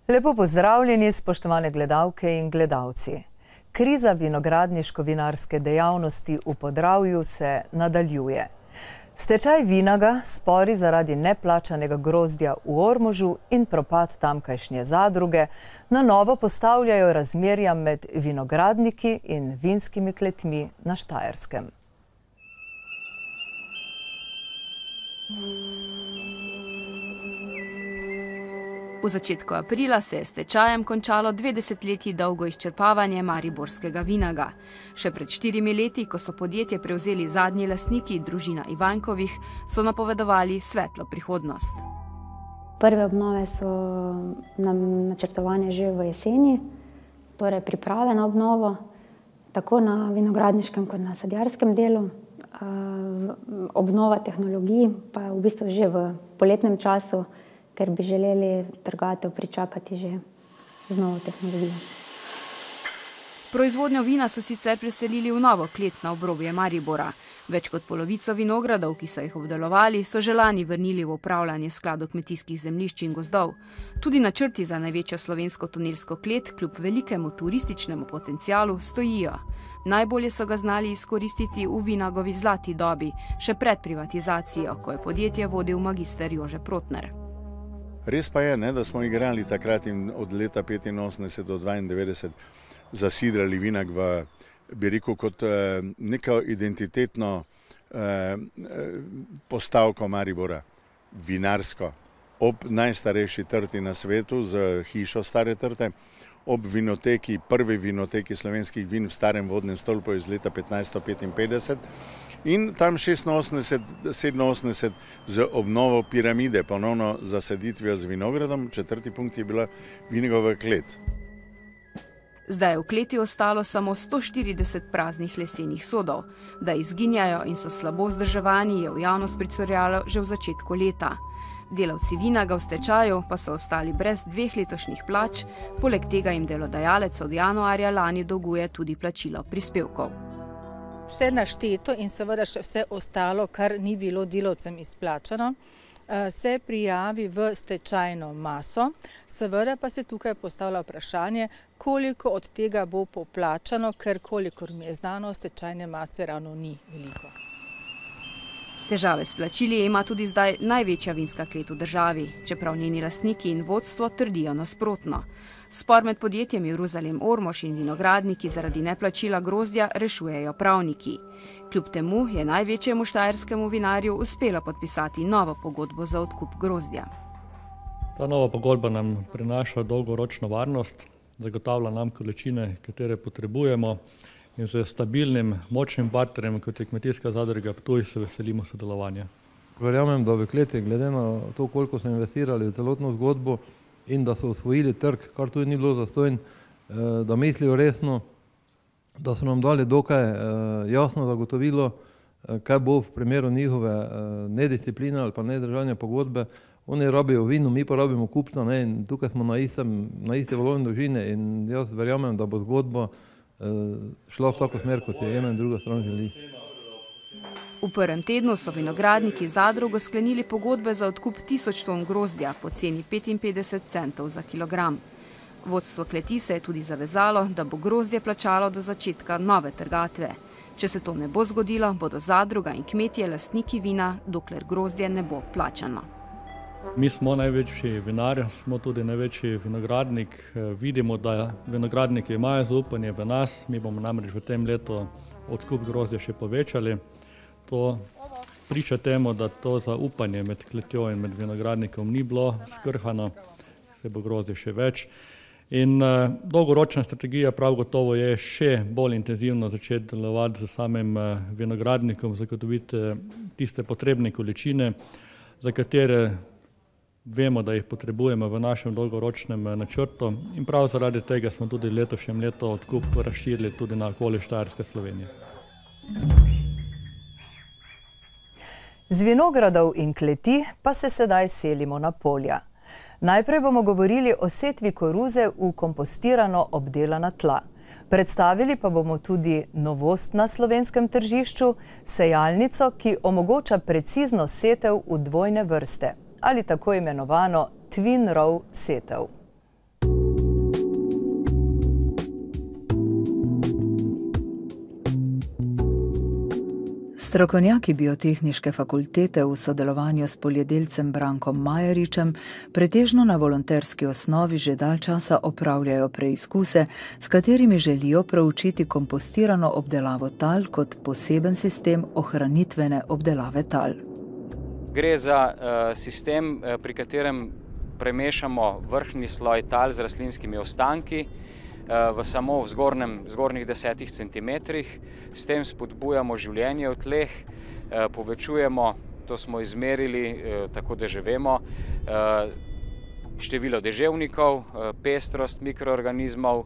Lepo pozdravljeni, spoštovane gledalke in gledalci. Kriza vinogradniško-vinarske dejavnosti v Podravju se nadaljuje. Stečaj Vinaga, spori zaradi neplačanega grozdja v Ormožu in propad tamkajšnje zadruge na novo postavljajo razmerja med vinogradniki in vinskimi kletmi na Štajerskem. V začetku aprila se je s stečajem končalo 2 desetletji dolgo izčrpavanje mariborskega Vinaga. Še pred 4 leti, ko so podjetje prevzeli zadnji lastniki, družina Ivankovih, so napovedovali svetlo prihodnost. Prve obnove so nam načrtovane že v jeseni, torej priprave na obnovo, tako na vinogradniškem kot na sadjarskem delu. Obnova tehnologij pa v bistvu že v poletnem času, ker bi želeli trgatev pričakati že z novo tehnologijo. Proizvodnjo vina so sicer preselili v novo klet na obrobje Maribora. Več kot polovico vinogradov, ki so jih obdelovali, so že lani vrnili v upravljanje skladov kmetijskih zemljišč in gozdov. Tudi načrti za največjo slovensko tunelsko klet, kljub velikemu turističnemu potencialu, stojijo. Najbolje so ga znali izkoristiti v Vinagovi zlati dobi, še pred privatizacijo, ko je podjetje vodil magister Jože Protner. Res pa je, da smo igrali takrat in od leta 1985 do 1992 zasidrali Vinag v, bi rekel, kot neko identitetno postavko Maribora, vinarsko, ob najstarejši trti na svetu z hišo Stare trte, ob vinoteki, prvi vinoteki slovenskih vin v starem vodnem stolpu iz leta 1555 in tam 86-87 z obnovo piramide, ponovno zaseditvijo z vinogradom. 4. punkt je bila Vinagova klet. Zdaj je v kleti ostalo samo 140 praznih lesenih sodov. Da izginjajo in so slabo vzdrževani, je v javnost pricurjalo že v začetku leta. Delavci Vinaga v stečaju pa so ostali brez 2 letošnjih plač, poleg tega jim delodajalec od januarja lani dolguje tudi plačilo prispevkov. Vse našteto in seveda še vse ostalo, kar ni bilo delavcem izplačano, se prijavi v stečajno maso. Seveda pa se tukaj postavlja vprašanje, koliko od tega bo poplačano, ker kolikor mi je znano, stečajne mase ravno ni veliko. Težave s plačili ima tudi zdaj največja vinska klet v državi, čeprav njeni lastniki in vodstvo trdijo nasprotno. Spor med podjetjem Jeruzalem Ormož in vinogradniki zaradi neplačila grozdja rešujejo pravniki. Kljub temu je največjemu štajerskemu vinarju uspelo podpisati novo pogodbo za odkup grozdja. Ta nova pogodba nam prinaša dolgoročno varnost, zagotavlja nam količine, katere potrebujemo, in z stabilnim, močnim partnerjem, kot je kmetijska zadruga Ptuj, se veselimo sodelovanja. Verjamem, da v kleti, glede na to, koliko so investirali v celotno zgodbo in da so osvojili trg, kar tudi ni bilo zastonj, da mislijo resno, da so nam dali dokaj jasno zagotovilo, kaj bo v primeru njihove nediscipline ali pa nedržanja pogodbe. Oni rabijo vino, mi pa rabimo kupca, in tukaj smo na isti valovni dolžini in jaz verjamem, da bo zgodba šla v tako smer, kot se ena in druga stran želi. V prvem tednu so vinogradniki zadrugo sklenili pogodbe za odkup 1000 ton grozdja po ceni 55 centov za kilogram. Vodstvo kleti se je tudi zavezalo, da bo grozdje plačalo do začetka nove trgatve. Če se to ne bo zgodilo, bodo zadruga in kmetje lastniki vina, dokler grozdje ne bo plačano. Mi smo največji vinar, smo tudi največji vinogradnik. Vidimo, da vinogradniki imajo zaupanje v nas. Mi bomo namreč v tem letu odkup grozdja še povečali. To priča temu, da to zaupanje med kletjo in med vinogradnikom ni bilo skrhano, se bo grozdje še več. In dolgoročna strategija prav gotovo je še bolj intenzivno začeti delovati z samim vinogradnikom, zagotoviti tiste potrebne količine, za katere vemo, da jih potrebujemo v našem dolgoročnem načrtu, in prav zaradi tega smo tudi letošnjem leto odkup razširili tudi na okoli Štajerske Slovenije. Z vinogradov in kleti pa se sedaj selimo na polja. Najprej bomo govorili o setvi koruze v kompostirano obdelana tla. Predstavili pa bomo tudi novost na slovenskem tržišču, sejalnico, ki omogoča precizno setev v dvojne vrste ali tako imenovano twin row setev. Strokovnjaki Biotehniške fakultete v sodelovanju s poljedelcem Brankom Majeričem pretežno na volonterski osnovi že dalj časa opravljajo preizkuse, s katerimi želijo proučiti kompostirano obdelavo tal kot poseben sistem ohranitvene obdelave tal. Gre za sistem, pri katerem premešamo vrhnji sloj tal z rastlinskimi ostanki samo v zgornjih 10 cm. S tem spodbujamo življenje v tleh, povečujemo, to smo izmerili, tako da že vemo, število deževnikov, pestrost mikroorganizmov,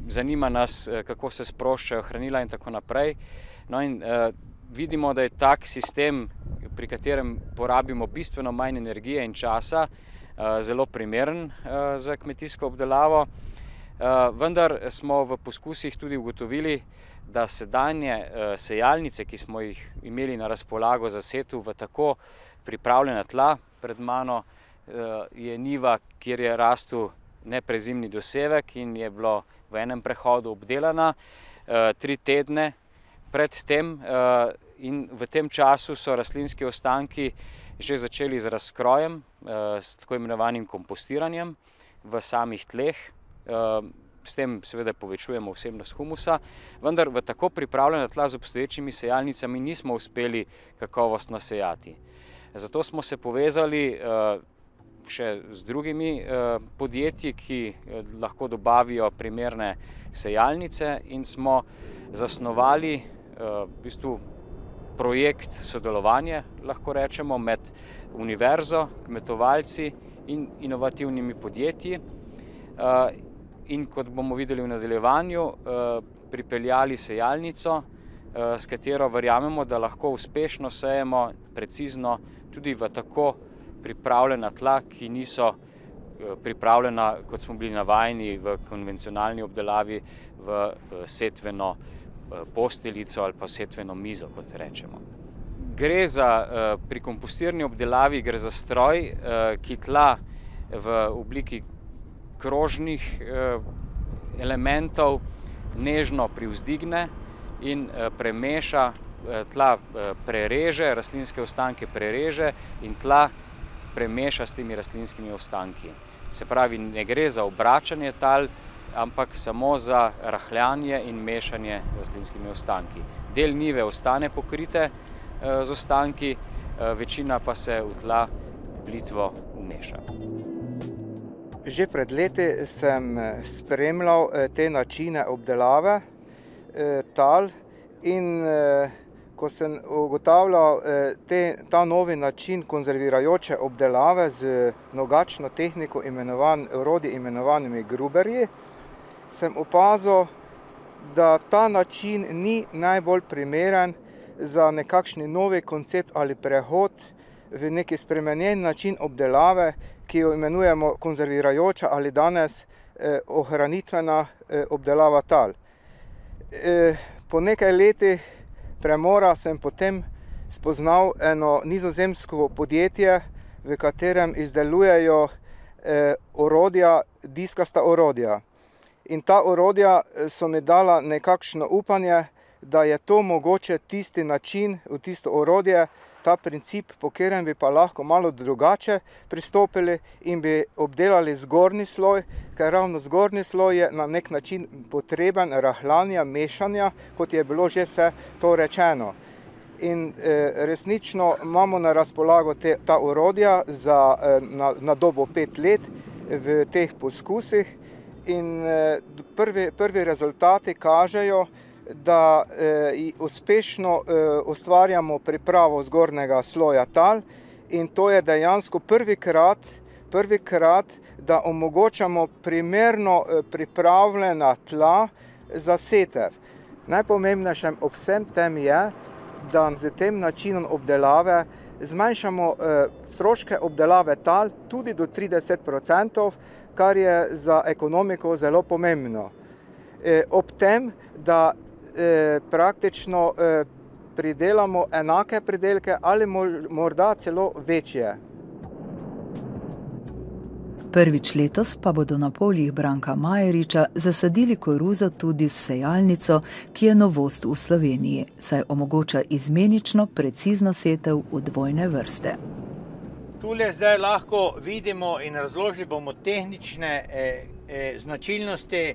zanima nas, kako se sproščajo hranila in tako naprej. No in vidimo, da je tak sistem, pri katerem porabimo bistveno manj energije in časa, zelo primeren za kmetijsko obdelavo. Vendar smo v poskusih tudi ugotovili, da sedanje sejalnice, ki smo jih imeli na razpolago za setev v tako pripravljena tla, pred mano je njiva, kjer je rastel neprezimni dosevek in je bilo v enem prehodu obdelana 3 tedne pred tem, in v tem času so rastlinski ostanki že začeli z razkrojem, s tako imenovanim kompostiranjem v samih tleh. S tem seveda povečujemo vsebnost humusa, vendar v tako pripravljena tla z obstoječimi sejalnicami nismo uspeli kakovostno sejati. Zato smo se povezali še z drugimi podjetji, ki lahko dobavijo primerne sejalnice, in smo zasnovali v bistvu projekt sodelovanja, lahko rečemo, med univerzo, kmetovalci in inovativnimi podjetji. In kot bomo videli v nadaljevanju, pripeljali sejalnico, s katero verjamemo, da lahko uspešno sejemo precizno tudi v tako pripravljena tla, ki niso pripravljena, kot smo bili navajeni v konvencionalni obdelavi, v setveno posteljico ali pa setveno mizo, kot rečemo. Gre za, pri kompostirni obdelavi gre za stroj, ki tla v obliki krožnih elementov nežno privzdigne in premeša tla, prereže, rastlinske ostanke prereže in tla premeša s temi rastlinskimi ostanki. Se pravi, ne gre za obračanje tal, ampak samo za rahljanje in mešanje rastlinskimi ostanki. Del njive ostane pokrite z ostanki, večina pa se v tla plitvo vmeša. Že pred leti sem spremljal te načine obdelave tal in ko sem ugotavljal ta novi način konzervirajoče obdelave z mnogačno tehniko orodij imenovanimi gruberji, sem opazil, da ta način ni najbolj primeren za nekakšni novi koncept ali prehod v neki spremenjen način obdelave, ki jo imenujemo konzervirajoča ali danes ohranitvena obdelava tal. Po nekaj letih premora sem potem spoznal eno nizozemsko podjetje, v katerem izdelujejo orodja, diskasta orodja. In ta orodja so mi dala nekakšno upanje, da je to mogoče tisti način, tisto orodje, ta princip, po katerem bi pa lahko malo drugače pristopili in bi obdelali zgornji sloj, ker ravno zgornji sloj je na nek način potreben rahljanja, mešanja, kot je bilo že vse to rečeno. In resnično imamo na razpolago ta orodja na dobo 5 let v teh poskusih in prvi rezultati kažejo, da uspešno ustvarjamo pripravo zgornjega sloja tal in to je dejansko prvikrat, da omogočamo primerno pripravljena tla za setev. Najpomembnejše ob vsem tem je, da z tem načinom obdelave zmanjšamo stroške obdelave tal tudi do 30%, kar je za ekonomiko zelo pomembno. Ob tem, da praktično pridelamo enake pridelke ali morda celo večje. Prvič letos pa bodo na poljih Branka Majeriča zasadili koruzo tudi s sejalnico, ki je novost v Sloveniji, saj omogoča izmenično precizno setev v dvojne vrste. Tule zdaj lahko vidimo in razložili bomo tehnične značilnosti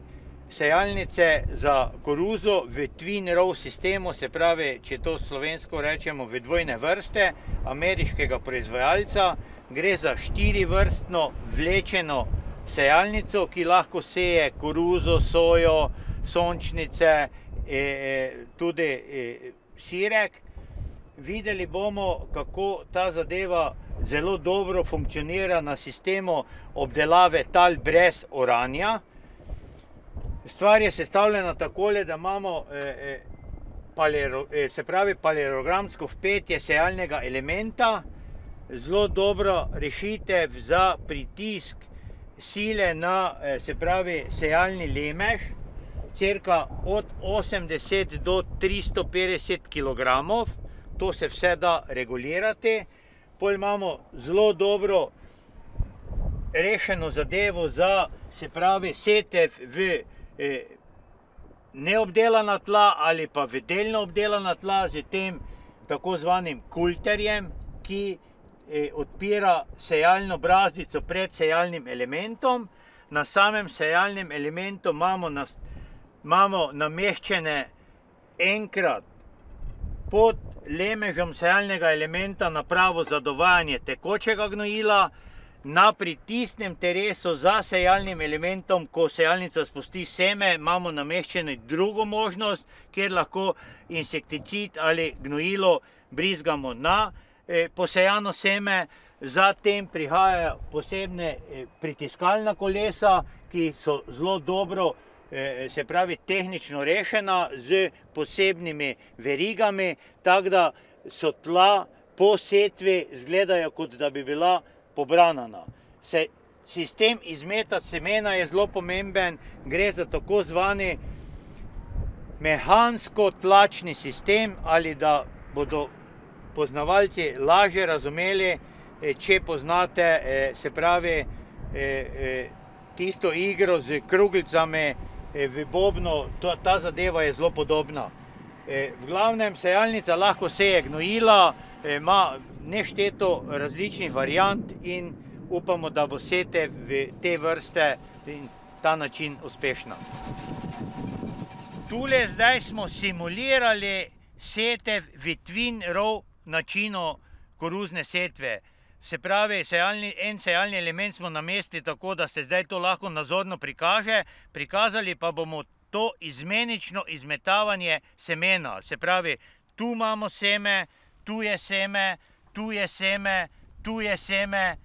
sejalnice za koruzo v twin row sistemu, se pravi, če to slovensko rečemo, v dvojne vrste ameriškega proizvajalca. Gre za 4-vrstno vlečeno sejalnico, ki lahko seje koruzo, sojo, sončnice, tudi sirek. Videli bomo, kako ta zadeva zelo dobro funkcionira na sistemu obdelave tal brez oranja. Stvar je sestavljena takole, da imamo paralelogramsko vpetje sejalnega elementa, zelo dobro rešitev za pritisk sile na sejalni lemež, cirka od 80 do 350 kg. To se vse da regulirati. Potem imamo zelo dobro rešeno zadevo za setev v neobdelana tla ali pa v delno obdelana tla z tem tako zvanim kulterjem, ki odpira sejalno brazdico pred sejalnim elementom. Na samem sejalnem elementu imamo nameščene enkrat pod lemežem sejalnega elementa napravo za dovajanje tekočega gnojila, na pritisnem teresu za sejalnim elementom, ko sejalnica spusti seme, imamo nameščeno drugo možnost, kjer lahko insekticid ali gnojilo brizgamo na posejano seme. Zatem prihajajo posebne pritiskalna kolesa, ki so zelo dobro, tehnično rešena z posebnimi verigami, tako da so tla po setvi izgledajo, kot da bi bila pobranana. Sistem izmeta semena je zelo pomemben, gre za tako zvani mehansko tlačni sistem, ali da bodo poznavalci lažje razumeli, če poznate, tisto igro z kroglicami v bobnu, ta zadeva je zelo podobna. V glavnem, sejalnica lahko seje gnojila, ima nešteto različnih variant in upamo, da bo setev v te vrste in ta način uspešna. Tule zdaj smo simulirali setev v twin row načinu koruzne setve. Se pravi, en sejalni element smo namestili tako, da se zdaj to lahko nazorno prikazali pa bomo to izmenično izmetavanje semena. Se pravi, tu imamo seme, tu je seme, tu je seme, tu je seme,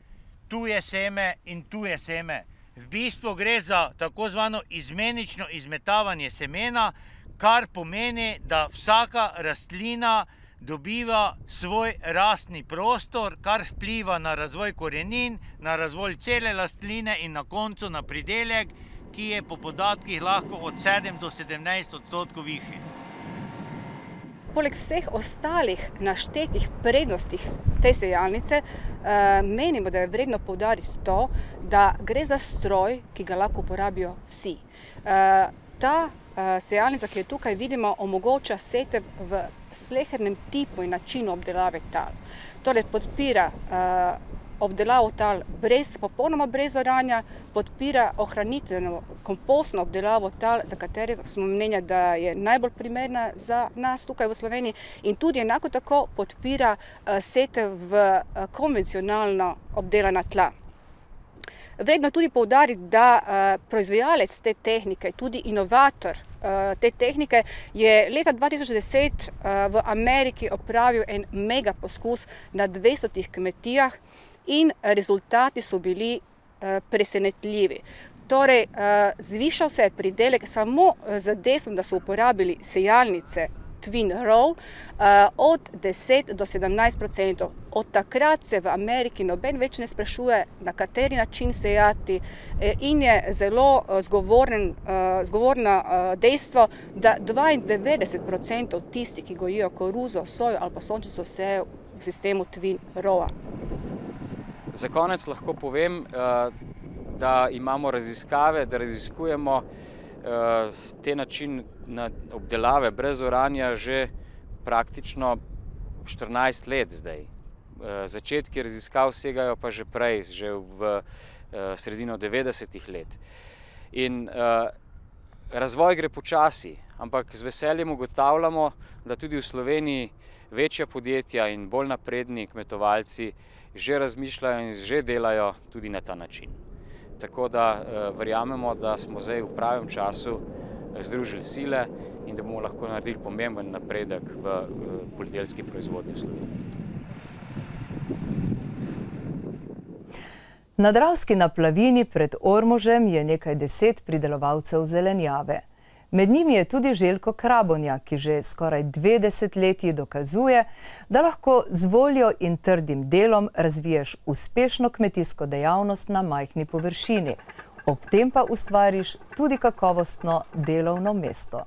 tu je seme in tu je seme. V bistvu gre za tako zvano izmenično izmetavanje semena, kar pomeni, da vsaka rastlina dobiva svoj rastni prostor, kar vpliva na razvoj korenin, na razvoj cele rastline in na koncu na pridelek, ki je po podatkih lahko od 7 do 17% višji. Poleg vseh ostalih naštetih prednostih te sejalnice, menimo, da je vredno poudariti to, da gre za stroj, ki ga lahko uporabijo vsi. Ta sejalnica, ki jo tukaj vidimo, omogoča setev v slehernem tipu in načinu obdelave tal. Torej podpira obdelavo tal popolnoma brez oranja, podpira ohranitveno kompostno obdelavo tal, za katero smo mnenja, da je najbolj primerna za nas tukaj v Sloveniji, in tudi enako tako podpira setev v konvencionalno obdelana tla. Vredno tudi poudariti, da proizvajalec te tehnike, tudi inovator te tehnike, je leta 2010 v Ameriki opravil en mega poskus na 200 kmetijah in rezultati so bili presenetljivi. Torej, zvišal se je pridelek samo z dejstvom, da so uporabili sejalnice twin row od 10 do 17%. Od takrat se v Ameriki noben več ne sprašuje, na kateri način sejati, in je zelo zgovorno dejstvo, da 92% tistih, ki gojijo koruzo, sojo ali pa sončnico, sejejo v sistemu twin rowa. Za konec lahko povem, da imamo raziskave, da raziskujemo te način obdelave brez oranja že praktično 14 let zdaj. Začetki raziskav segajo pa že prej, že v sredino 90-ih let. In razvoj gre počasi, ampak z veseljem ugotavljamo, da tudi v Sloveniji večja podjetja in bolj napredni kmetovalci že razmišljajo in že delajo tudi na ta način. Tako da verjamemo, da smo zdaj v pravem času združili sile in da bomo lahko naredili pomemben napredek v poljedelski proizvodnji v Sloveniji. Na Dravski naplavini pred Ormožem je nekaj 10 pridelovalcev zelenjave. Med njimi je tudi Željko Krabonja, ki že skoraj 2 desetletji dokazuje, da lahko z voljo in trdim delom razviješ uspešno kmetijsko dejavnost na majhni površini. Ob tem pa ustvariš tudi kakovostno delovno mesto.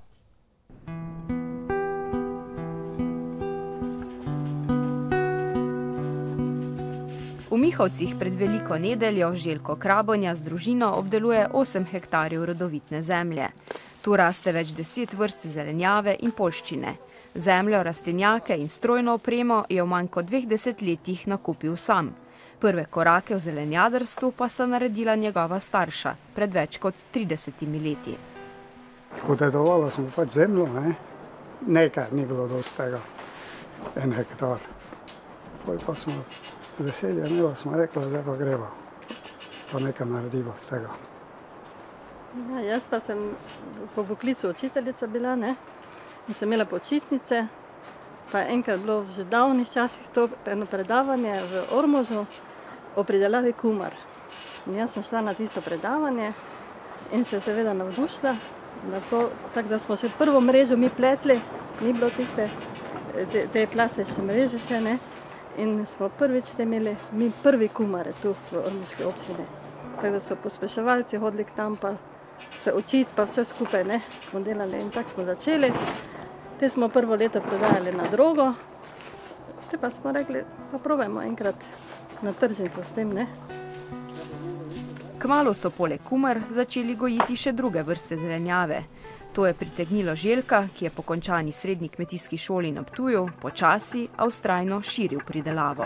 V Mihovcih pred Veliko nedeljo Željko Krabonja z družino obdeluje 8 hektarjev rodovitne zemlje. Tu raste več 10 vrst zelenjave in poljščine. Zemljo, rastlinjake in strojno opremo je v manj kot 2 desetletjih nakupil sam. Prve korake v zelenjadarstvu pa sta naredila njegova starša pred več kot 30 leti. Ko dedovalo smo pač zemljo, nekaj ni bilo dosti tega, 1 hektar. Pa smo veselje imeli, smo rekli, zdaj pa greva, pa nekaj narediva z tega. Ja, jaz pa sem po poklicu učiteljica bila, in sem imela počitnice, pa enkrat bilo že davnih časih to eno predavanje v Ormožu o pridelavi kumar. In jaz sem šla na tisto predavanje in se seveda navdušila, tako da smo še prvo mrežo mi pletli, ni bilo tiste, te plastične mreže še, in smo prvič imeli mi prvi kumare tu v Ormoški občini. Tako da so pospeševalci hodili k nam pa se učiti, pa vse skupaj smo delali in tako smo začeli. Te smo prvo leto prodajali na drogo, te pa smo rekli, pa probajmo enkrat na tržnico s tem, Kmalu so poleg kumar začeli gojiti še druge vrste zelenjave. To je pritegnilo Željka, ki je po končani srednji kmetijski šoli na Ptuju počasi, a vztrajno širil pridelavo.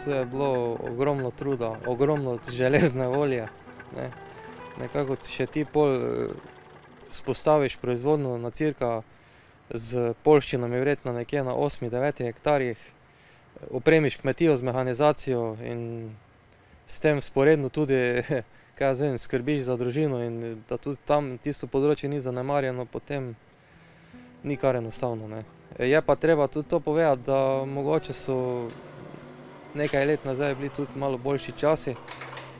Tu je bilo ogromno truda, ogromno železne volje. Nekako še ti pol spostaviš proizvodno na cirka z poljščinami verjetno nekje na 8-9 hektarjih, opremiš kmetijo z mehanizacijo in s tem sporedno tudi skrbiš za družino in da tudi tam tisto področje ni zanemarjeno, potem ni kar enostavno. Je pa treba tudi to povedati, da mogoče so nekaj let nazaj bili tudi malo boljši časi,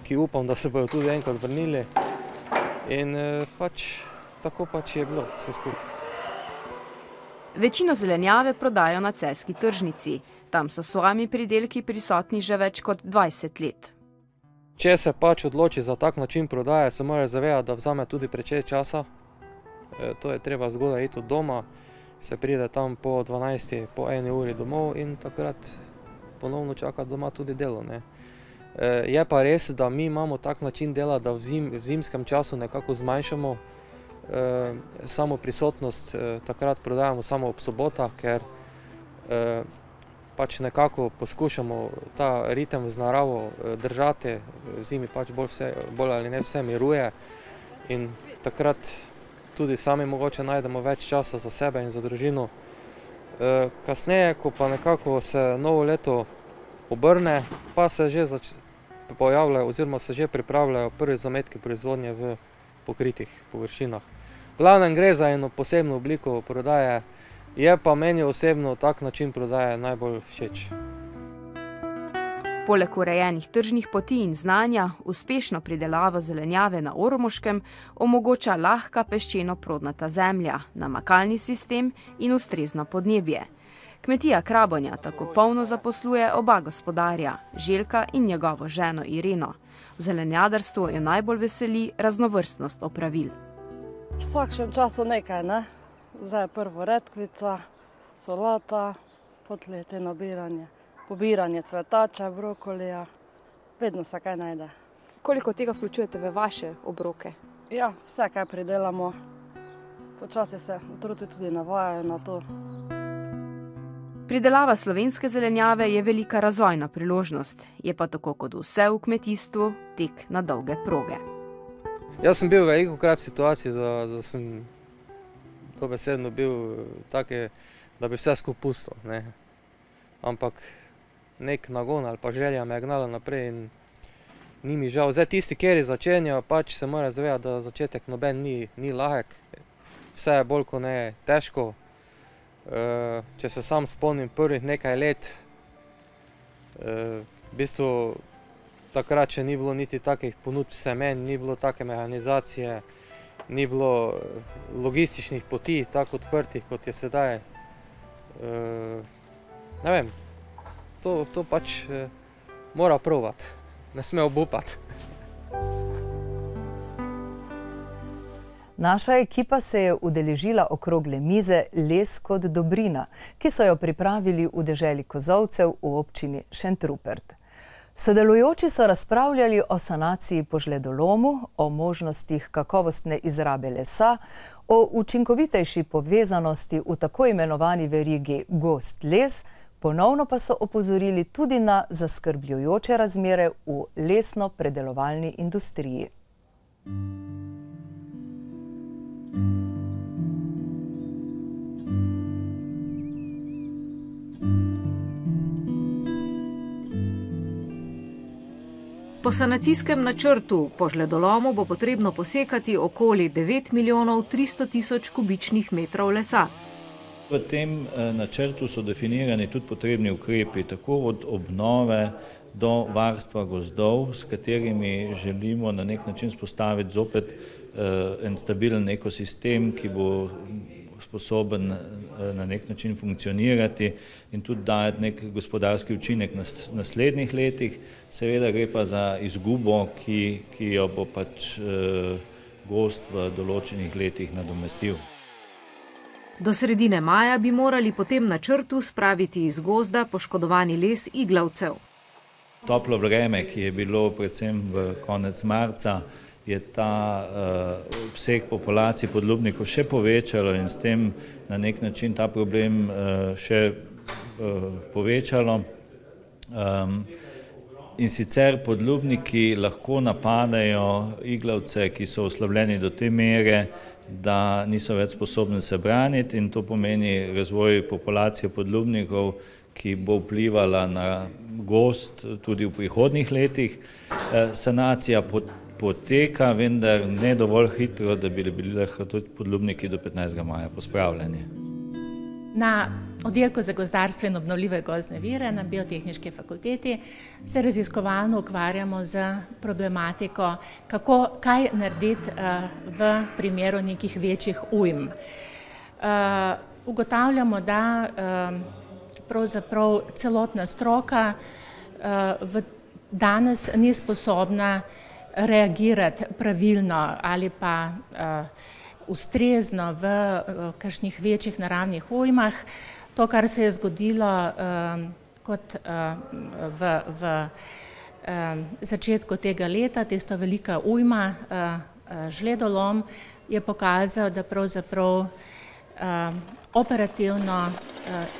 ki upam, da se bojo tudi enkrat vrnili. In tako je bilo vse skupaj. Večino zelenjave prodajo na celjski tržnici. Tam so svojimi pridelki prisotni že več kot 20 let. Če se odloči za tak način prodaje, se moraš zavedati, da vzame tudi precej časa. To je treba zgodaj iti od doma, se pride tam po 12, po 1 uri domov in takrat ponovno čaka doma tudi delo. Je pa res, da mi imamo tak način dela, da v zimskem času nekako zmanjšamo samo prisotnost, takrat prodajamo samo ob sobotah, ker nekako poskušamo ta ritem z naravo držati, v zimi bolj ali ne vse miruje in takrat tudi sami mogoče najdemo več časa za sebe in za družino. Kasneje, ko pa nekako se novo leto obrne, pa se že pojavljajo oziroma se že pripravljajo prvi zametki proizvodnje v pokritih površinah. V glavnem gre za eno posebno obliko prodaje, je pa meni osebno tak način prodaje najbolj všeč. Poleg urejenih tržnih poti in znanja, uspešno pridelavo zelenjave na Ormoškem omogoča lahka peščeno-prodnata zemlja, namakalni sistem in ustrezno podnebje. Kmetija Krabonja tako polno zaposluje oba gospodarja, Željka in njegovo ženo Ireno. V zelenjadarstvu jo najbolj veseli raznovrstnost opravil. Vsakšnem času nekaj, Zdaj je prvo redkvica, solata, potlej nabiranje, pobiranje cvetača, brokolija, vedno se kaj najde. Koliko tega vključujete v vaše obroke? Ja, vse, kaj pridelamo. Počasi se otroci tudi navajajo na to. Pridelava slovenske zelenjave je velika razvojna priložnost, je pa tako kot vse v kmetijstvu tek na dolge proge. Jaz sem bil velikokrat v situaciji, da sem dobesedno bil take, da bi vse skupaj pustil, ne. Ampak nek nagon ali pa želja me je gnala naprej in ni mi žal. Zdaj tisti, kjer začenjajo, pač se mora zavedati, da začetek noben ni lahek. Vse je bolj kot ne težko. Če se sam spomnim prvih nekaj let, v bistvu takrat še ni bilo niti takih ponudb semen, ni bilo take mehanizacije, ni bilo logističnih poti tako odprtih, kot je sedaj. Ne vem, to pač mora probati, ne sme obupati. Naša ekipa se je udeležila okrogle mize Les kot dobrina, ki so jo pripravili v deželi Kozolcev v občini Šentrupert. Sodelujoči so razpravljali o sanaciji po žledolomu, o možnostih kakovostne izrabe lesa, o učinkovitejši povezanosti v tako imenovani verigi gozd-les, ponovno pa so opozorili tudi na zaskrbljujoče razmere v lesno-predelovalni industriji. Po sanacijskem načrtu po žledolomu bo potrebno posekati okoli 9 milijonov 300 tisoč kubičnih metrov lesa. V tem načrtu so definirani tudi potrebni ukrepi, tako od obnove do varstva gozdov, s katerimi želimo na nek način spostaviti zopet en stabilen ekosistem, ki bo sposoben na nek način funkcionirati in tudi dajati nek gospodarski učinek na naslednjih letih. Seveda gre pa za izgubo, ki jo bo pač gozd v določenih letih nadomestil. Do sredine maja bi morali po tem načrtu spraviti iz gozda poškodovani les iglavcev. Toplo vreme, ki je bilo predvsem v konec marca, je ta obseg populacij podlubnikov še povečalo in s tem na nek način ta problem še povečalo. In sicer podlubniki lahko napadajo iglavce, ki so oslabljeni do te mere, da niso več sposobni se braniti, in to pomeni razvoj populacije podlubnikov, ki bo vplivala na gozd tudi v prihodnjih letih. Sanacija poteka, vendar ne dovolj hitro, da bi bili lahko tudi podlubniki do 15. maja pospravljeni. Na oddelku za gozdarstvo in obnovljive gozdne vire na Biotehniški fakulteti se raziskovalno ukvarjamo z problematiko, kaj narediti v primeru nekih večjih ujm. Ugotavljamo, da pravzaprav celotna stroka danes ni sposobna reagirati pravilno ali pa ustrezno v kakšnih večjih naravnih ujmah. To, kar se je zgodilo kot v začetku tega leta, tisto velika ujma, žledolom, je pokazal, da pravzaprav operativno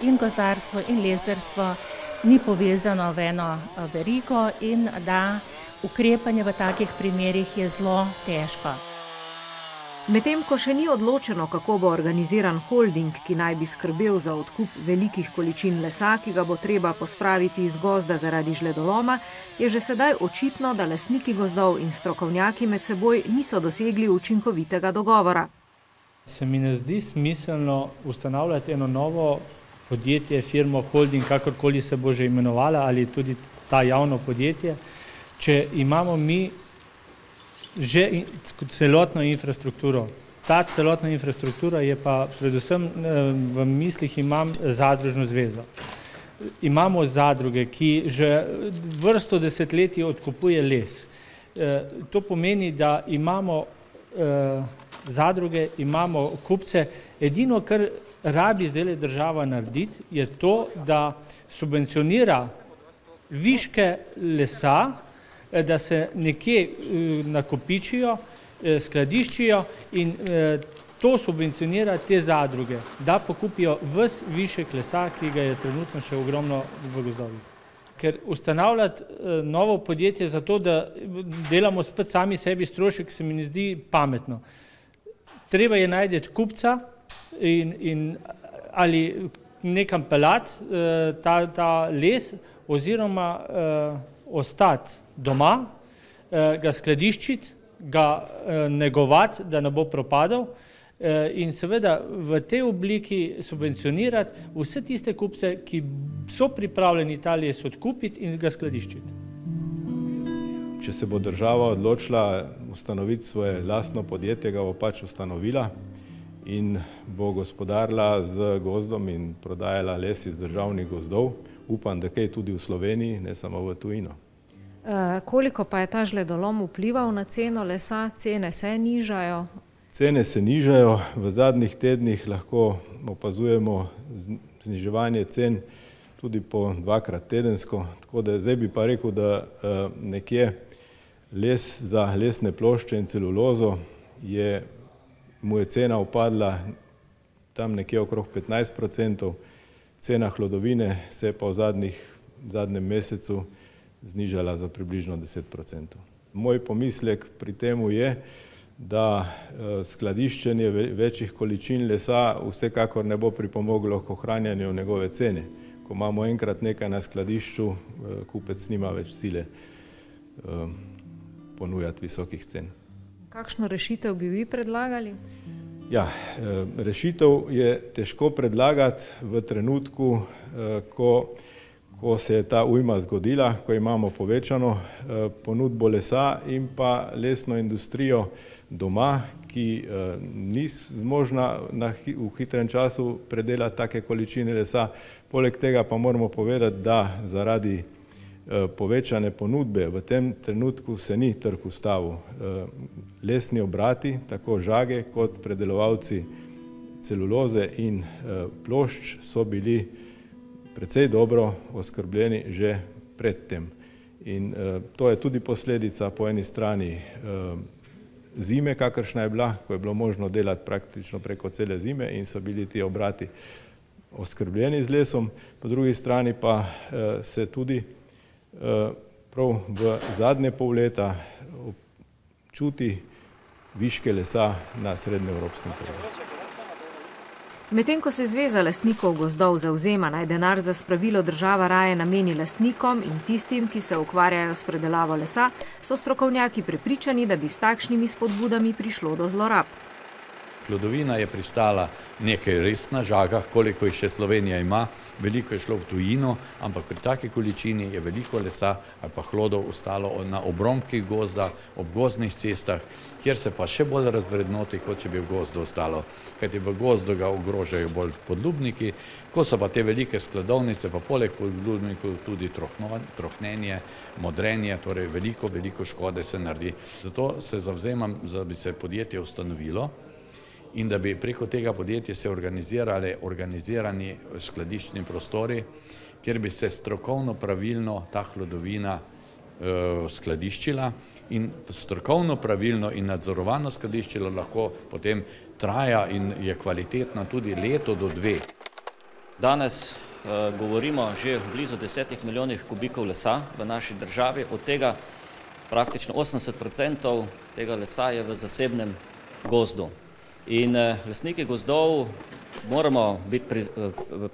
in gozdarstvo in lesarstvo ni povezano v eno verigo in da ukrepanje v takih primerih je zelo težko. Medtem ko še ni odločeno, kako bo organiziran holding, ki naj bi skrbel za odkup velikih količin lesa, ki ga bo treba pospraviti iz gozda zaradi žledoloma, je že sedaj očitno, da lastniki gozdov in strokovnjaki med seboj niso dosegli učinkovitega dogovora. Se mi ne zdi smiselno ustanavljati eno novo podjetje, firmo, holding, kakorkoli se bo že imenovala, ali tudi ta javno podjetje, če imamo mi že celotno infrastrukturo. Ta celotna infrastruktura je pa predvsem v mislih imam zadružno zvezo. Imamo zadruge, ki že vrsto desetletij odkupuje les. To pomeni, da imamo zadruge, imamo kupce. Edino, kar rabi zdaj država narediti, je to, da subvencionira viške lesa da se nekje nakopičijo, skladiščijo in to subvencionira te zadruge, da pokupijo ves višek lesa, ki ga je trenutno še ogromno v gozdovih. Ker ustanavljati novo podjetje zato, da delamo spet sami sebi strošek, se mi ne zdi pametno. Treba je najti kupca in ali nekam pelati ta les oziroma ostati doma, ga skladiščiti, ga negovati, da ne bo propadal, in seveda v tej obliki subvencionirati vse tiste kupce, ki so pripravljeni ta les odkupiti in ga skladiščiti. Če se bo država odločila ustanoviti svoje lastno podjetje, ga bo pač ustanovila in bo gospodarila z gozdom in prodajala les iz državnih gozdov. Upam, da kaj tudi v Sloveniji, ne samo v tujino. Koliko pa je ta žledolom vplival na ceno lesa? Cene se nižajo? Cene se nižajo, v zadnjih tednih lahko opazujemo zniževanje cen tudi po 2-krat tedensko, tako da zdaj bi pa rekel, da nekje les za lesne plošče in celulozo mu je cena upadla tam nekje okrog 15%, cena hlodovine se je pa v zadnjem mesecu znižala za približno 10%. Moj pomislek pri temu je, da skladiščenje večjih količin lesa vsekakor ne bo pripomoglo k ohranjanju njegove cene. Ko imamo enkrat nekaj na skladišču, kupec nima več sile ponujati visokih cen. Kakšno rešitev bi vi predlagali? Ja, rešitev je težko predlagati v trenutku, ko se je ta ujma zgodila, ko imamo povečano ponudbo lesa in pa lesno industrijo doma, ki ni zmožna v hitrem času predelati take količine lesa. Poleg tega pa moramo povedati, da zaradi povečane ponudbe v tem trenutku se ni trg ustavil. Lesni obrati, tako žage kot predelovalci celuloze in plošč so bili precej dobro oskrbljeni že predtem. In to je tudi posledica po eni strani zime, kakršna je bila, ko je bilo možno delati praktično preko cele zime in so bili ti obrati oskrbljeni z lesom, po drugi strani pa se tudi prav v zadnje pol leta čuti viške lesa na srednjeevropskem trgu. Medtem ko se Zveza lastnikov gozdov zavzema, naj denar za spravilo država raje nameni lastnikom in tistim, ki se ukvarjajo s predelavo lesa, so strokovnjaki prepričani, da bi s takšnimi spodbudami prišlo do zlorab. Hlodovina je pristala nekaj res na žagah, koliko jih še Slovenija ima, veliko je šlo v tujino, ampak pri taki količini je veliko lesa ali pa hlodov ostalo na obromkih gozda, ob gozdnih cestah, kjer se pa še bolj razvrednoti, kot če bi v gozdu ostalo. Kajti v gozdu ga ogrožajo bolj podlubniki, ko so pa te velike skladovnice, pa poleg podlubnikov tudi trohnenje, modrenje, torej veliko škode se naredi. Zato se zavzemam, da bi se podjetje ustanovilo in da bi preko tega podjetja se organizirani skladiščni prostori, kjer bi se strokovno pravilno ta hlodovina skladiščila in strokovno pravilno in nadzorovano skladiščilo lahko potem traja in je kvalitetna tudi leto do 2. Danes govorimo že blizu 10 milijonih kubikov lesa v naši državi, od tega praktično 80% tega lesa je v zasebnem gozdu. In lastniki gozdov moramo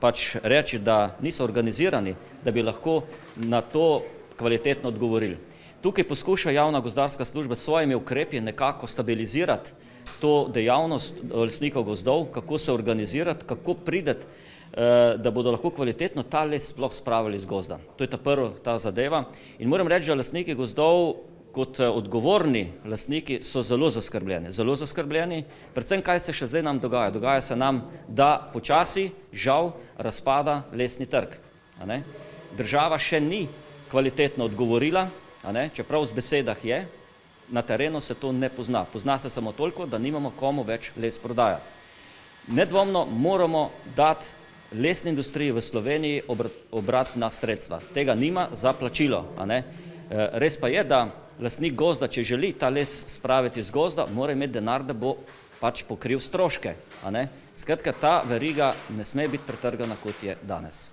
pač reči, da niso organizirani, da bi lahko na to kvalitetno odgovorili. Tukaj poskuša javna gozdarska služba s svojimi ukrepi nekako stabilizirati to dejavnost lastnikov gozdov, kako se organizirati, kako prideti, da bodo lahko kvalitetno ta les sploh spravili iz gozda. To je ta zadeva. In moram reči, da lastniki gozdov kot odgovorni lastniki so zelo zaskrbljeni, predvsem kaj se še zdaj nam dogaja. Dogaja se nam, da počasi, žal, razpada lesni trg. Država še ni kvalitetno odgovorila, čeprav v besedah je, na terenu se to ne pozna. Pozna se samo toliko, da nimamo komu več les prodajati. Nedvomno moramo dati lesni industriji v Sloveniji obratna sredstva. Tega nima za plačilo. Res pa je, da lastnik gozda, če želi ta les spraviti z gozda, mora imeti denar, da bo pač pokril stroške. Skratka, ta veriga ne sme biti pretrgana, kot je danes.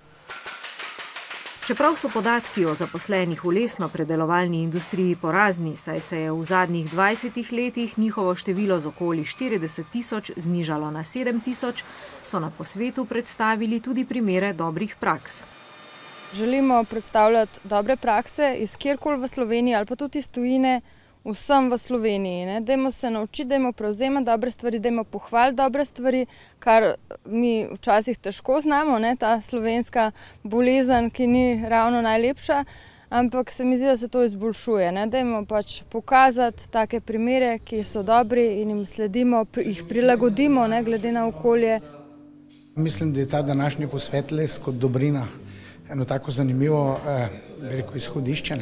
Čeprav so podatki o zaposlenih v lesno-predelovalni industriji porazni, saj se je v zadnjih 20 letih njihovo število z okoli 40 tisoč znižalo na 7 tisoč, so na posvetu predstavili tudi primere dobrih praks. Želimo predstavljati dobre prakse iz kjerkoli v Sloveniji ali pa tudi iz tujine, vsem v Sloveniji. Dajmo se naučiti, dajmo prevzemati dobre stvari, dajmo pohvaliti dobre stvari, kar mi včasih težko znamo, ta slovenska bolezen, ki ni ravno najlepša, ampak se mi zdi, da se to izboljšuje. Dajmo pač pokazati take primere, ki so dobri in jim sledimo, jih prilagodimo glede na okolje. Mislim, da je ta današnji posvet les kot dobrina eno tako zanimivo, izhodišče.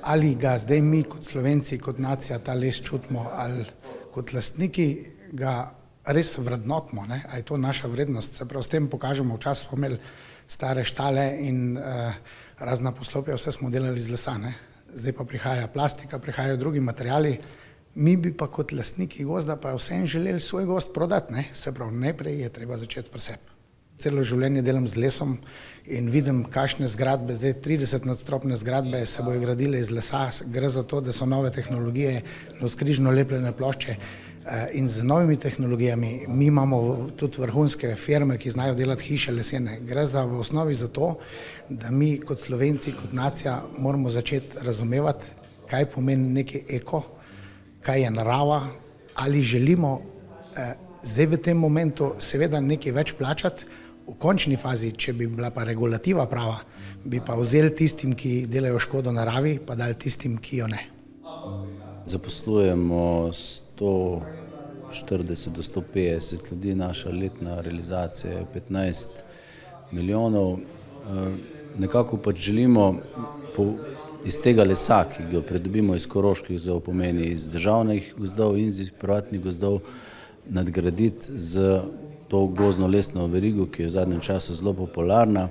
Ali ga zdaj mi kot Slovenci, kot nacija ta les čutimo, ali kot lastniki ga res vrednotimo, ali je to naša vrednost. Se pravi, s tem pokažemo, včasih smo imeli stare štale in razna poslopja, vse smo delali iz lesa. Zdaj pa prihaja plastika, prihajajo drugi materiali. Mi bi pa kot lastniki gozda pa vsem želeli svoj gozd prodati. Se pravi, najprej je treba začeti pri sebi. Celo življenje delam z lesom in vidim, kakšne zgradbe, zdaj 30-nadstropne zgradbe se bojo gradile iz lesa. Gre za to, da so nove tehnologije, navzkrižno lepljene plošče in z novimi tehnologijami. Mi imamo tudi vrhunske firme, ki znajo delati hiše lesene. Gre v osnovi za to, da mi kot Slovenci, kot nacija moramo začeti razumevati, kaj pomeni neki eko, kaj je narava, ali želimo zdaj v tem momentu seveda nekaj več plačati. V končni fazi, če bi bila pa regulativa prava, bi pa vzeli tistim, ki delajo škodo naravi, pa dali tistim, ki jo ne. Zaposlujemo 140 do 150 ljudi, naša letna realizacija je 15 milijonov. Nekako pač želimo iz tega lesa, ki ga pridobimo iz koroških gozdov, pomeni iz državnih gozdov in iz privatnih gozdov, nadgraditi z to gozdno-lesno verigo, ki je v zadnjem času zelo popularna.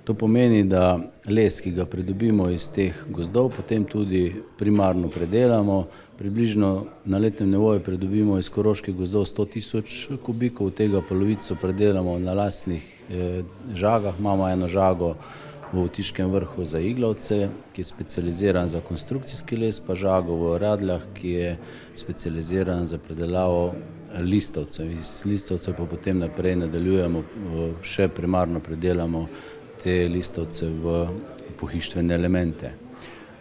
To pomeni, da les, ki ga pridobimo iz teh gozdov, potem tudi primarno predelamo. Približno na letnem nivoju pridobimo iz koroških gozdov 100 tisoč kubikov, tega polovico predelamo na lastnih žagah. Imamo eno žago v Otiškem vrhu za iglavce, ki je specializiran za konstrukcijski les, pa žago v Radljah, ki je specializiran za predelavo listovcev. Iz listovcev pa potem naprej nadaljujemo, še primarno predelamo te listovce v pohištvene elemente.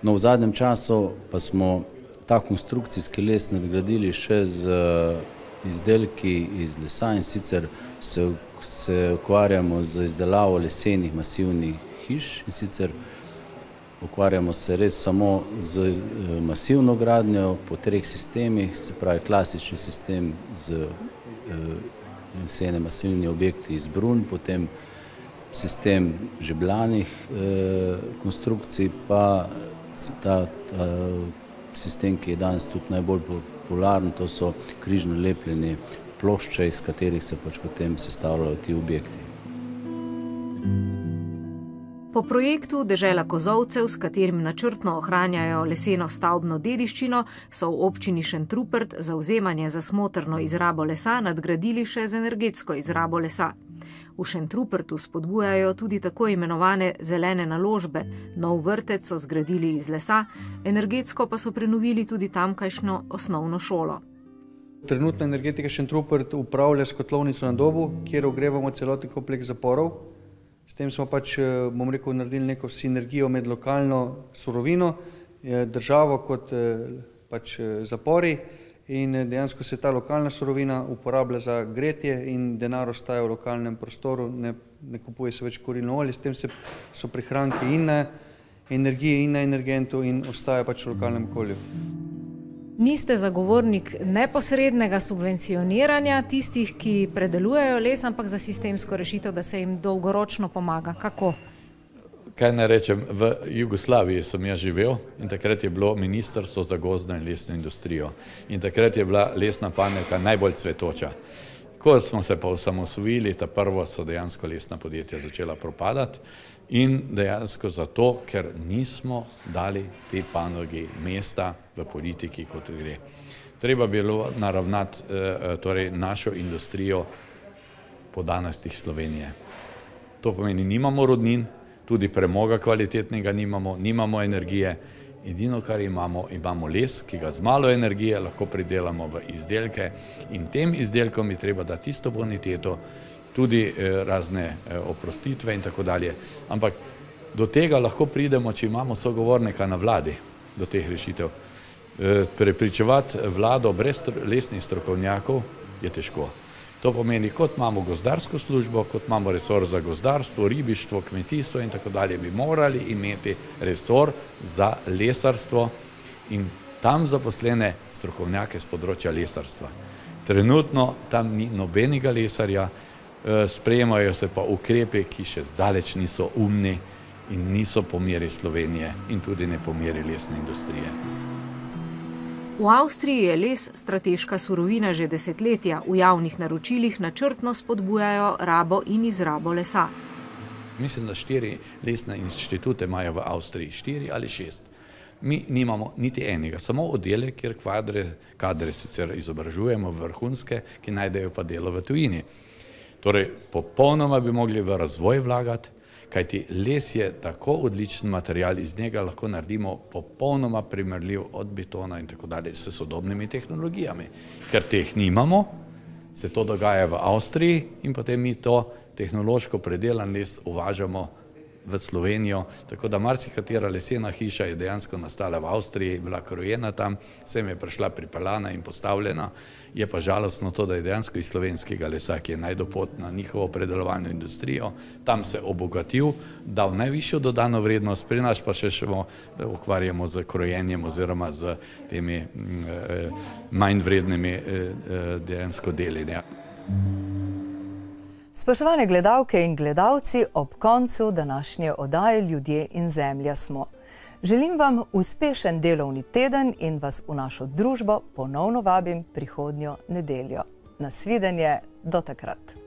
No, v zadnjem času pa smo ta konstrukcijski les nadgradili še z izdelki iz lesa in sicer se ukvarjamo z izdelavo lesenih masivnih hiš in sicer ukvarjamo se res samo z masivno gradnjo po 3 sistemih, se pravi klasični sistem z lesene masivni objekti iz brun, potem sistem žebljanih konstrukcij, pa ta sistem, ki je danes tudi najbolj popularen, to so križno lepljene plošče, iz katerih se pač potem sestavljajo ti objekti. Po projektu Dežela kozolcev, s katerim načrtno ohranjajo leseno stavbno dediščino, so v občini Šentrupert zavzemanje za smotrno izrabo lesa nadgradili še z energetsko izrabo lesa. V Šentrupertu spodbujajo tudi tako imenovane zelene naložbe. Nov vrtec so zgradili iz lesa, energetsko pa so prenovili tudi tamkajšnjo osnovno šolo. Trenutno Energetika Šentrupert upravlja s kotlovnico na Dobu, kjer ogrevamo celoten kompleks zaporov. S tem smo pač, bom rekel, naredili neko sinergijo med lokalno surovino, državo kot pač zapori in dejansko se ta lokalna surovina uporablja za gretje in denar ostaja v lokalnem prostoru, ne kupuje se več kurilno olje, s tem so prihranki in na energiji in na energentu in ostaja pač v lokalnem okolju. Niste zagovornik neposrednega subvencioniranja tistih, ki predelujejo les, ampak za sistemsko rešitev, da se jim dolgoročno pomaga. Kako? Kaj naj rečem, v Jugoslaviji sem jaz živel in takrat je bilo Ministrstvo za gozdno in lesno industrijo. In takrat je bila lesna panika najbolj cvetoča. Ko smo se pa osamosvojili, ta prvo so dejansko lesna podjetja začela propadati in dejansko zato, ker nismo dali te panogi mesta v politiki, kot gre. Treba bilo naravnati torej našo industrijo po danostih Slovenije. To pomeni, nimamo rodnin, tudi premoga kvalitetnega nimamo energije. Edino, kar imamo les, ki ga z malo energije lahko pridelamo v izdelke in tem izdelkom je treba dati isto boniteto, tudi razne oprostitve in tako dalje. Ampak do tega lahko pridemo, če imamo sogovornika na vladi, do teh rešitev. Prepričevati vlado brez lesnih strokovnjakov je težko. To pomeni, kot imamo gozdarsko službo, kot imamo resor za gozdarstvo, ribištvo, kmetijstvo in tako dalje, bi morali imeti resor za lesarstvo in tam zaposlene strokovnjake z področja lesarstva. Trenutno tam ni nobenega lesarja, sprejemajo se pa ukrepe, ki še zdaleč niso umni in niso po meri Slovenije in tudi ne po meri lesne industrije. V Avstriji je les strateška surovina že desetletja. V javnih naročilih načrtno spodbujajo rabo in izrabo lesa. Mislim, da 4 lesne inštitute imajo v Avstriji, 4 ali 6. Mi nimamo niti enega, samo oddelek, kjer kadre sicer izobražujemo vrhunske, ki najdejo pa delo v tujini. Torej, popolnoma bi mogli v razvoj vlagati, kajti les je tako odličen material, iz njega lahko naredimo popolnoma primerljiv od betona in tako dalje s sodobnimi tehnologijami. Ker teh nimamo, se to dogaja v Avstriji in potem mi to tehnološko predelan les uvažamo v Slovenijo, tako da marsikatera lesena hiša je dejansko nastala v Avstriji, bila krojena tam, sem je prišla pripeljana in postavljena. Je pa žalostno to, da je dejansko iz slovenskega lesa, ki je najdopot na njihovo predelovalno industrijo, tam se obogatil, dal najvišjo dodano vrednost, pri nas pa še ukvarjamo z krojenjem oziroma z temi manj vrednimi dejansko deli. Spoštovane gledalke in gledalci, ob koncu današnje oddaje Ljudje in zemlja smo. Želim vam uspešen delovni teden in vas v našo družbo ponovno vabim prihodnjo nedeljo. Nasvidenje, do takrat.